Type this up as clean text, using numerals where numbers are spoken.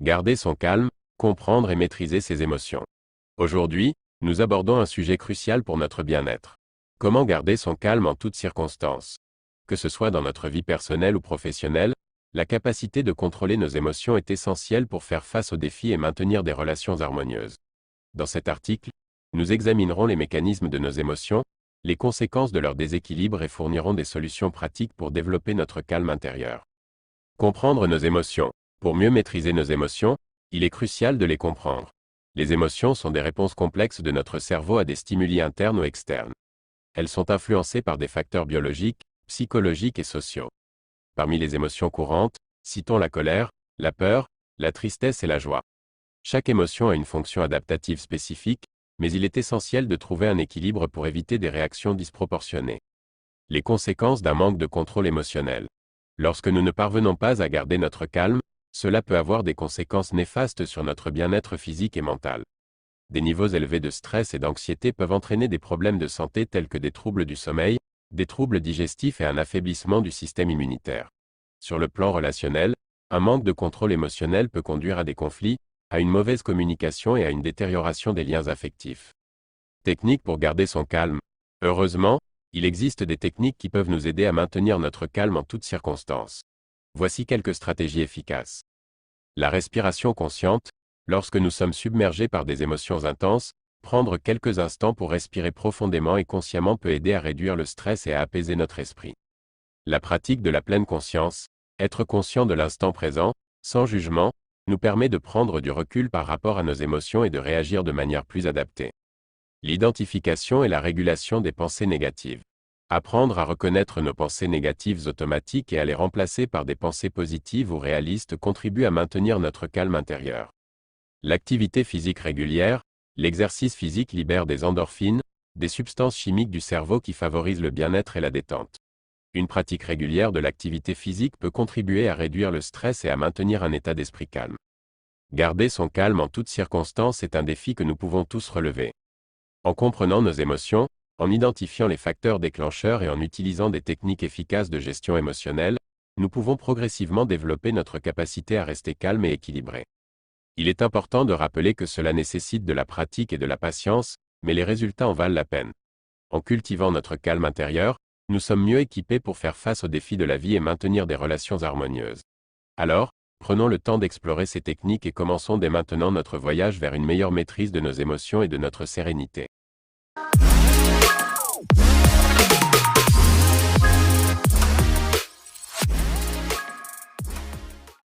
Garder son calme, comprendre et maîtriser ses émotions. Aujourd'hui, nous abordons un sujet crucial pour notre bien-être. Comment garder son calme en toutes circonstances? Que ce soit dans notre vie personnelle ou professionnelle, la capacité de contrôler nos émotions est essentielle pour faire face aux défis et maintenir des relations harmonieuses. Dans cet article, nous examinerons les mécanismes de nos émotions, les conséquences de leur déséquilibre et fournirons des solutions pratiques pour développer notre calme intérieur. Comprendre nos émotions. Pour mieux maîtriser nos émotions, il est crucial de les comprendre. Les émotions sont des réponses complexes de notre cerveau à des stimuli internes ou externes. Elles sont influencées par des facteurs biologiques, psychologiques et sociaux. Parmi les émotions courantes, citons la colère, la peur, la tristesse et la joie. Chaque émotion a une fonction adaptative spécifique, mais il est essentiel de trouver un équilibre pour éviter des réactions disproportionnées. Les conséquences d'un manque de contrôle émotionnel. Lorsque nous ne parvenons pas à garder notre calme, cela peut avoir des conséquences néfastes sur notre bien-être physique et mental. Des niveaux élevés de stress et d'anxiété peuvent entraîner des problèmes de santé tels que des troubles du sommeil, des troubles digestifs et un affaiblissement du système immunitaire. Sur le plan relationnel, un manque de contrôle émotionnel peut conduire à des conflits, à une mauvaise communication et à une détérioration des liens affectifs. Techniques pour garder son calme. Heureusement, il existe des techniques qui peuvent nous aider à maintenir notre calme en toutes circonstances. Voici quelques stratégies efficaces. La respiration consciente. Lorsque nous sommes submergés par des émotions intenses, prendre quelques instants pour respirer profondément et consciemment peut aider à réduire le stress et à apaiser notre esprit. La pratique de la pleine conscience. Être conscient de l'instant présent, sans jugement, nous permet de prendre du recul par rapport à nos émotions et de réagir de manière plus adaptée. L'identification et la régulation des pensées négatives. Apprendre à reconnaître nos pensées négatives automatiques et à les remplacer par des pensées positives ou réalistes contribue à maintenir notre calme intérieur. L'activité physique régulière. L'exercice physique libère des endorphines, des substances chimiques du cerveau qui favorisent le bien-être et la détente. Une pratique régulière de l'activité physique peut contribuer à réduire le stress et à maintenir un état d'esprit calme. Garder son calme en toutes circonstances est un défi que nous pouvons tous relever. En comprenant nos émotions, en identifiant les facteurs déclencheurs et en utilisant des techniques efficaces de gestion émotionnelle, nous pouvons progressivement développer notre capacité à rester calme et équilibré. Il est important de rappeler que cela nécessite de la pratique et de la patience, mais les résultats en valent la peine. En cultivant notre calme intérieur, nous sommes mieux équipés pour faire face aux défis de la vie et maintenir des relations harmonieuses. Alors, prenons le temps d'explorer ces techniques et commençons dès maintenant notre voyage vers une meilleure maîtrise de nos émotions et de notre sérénité.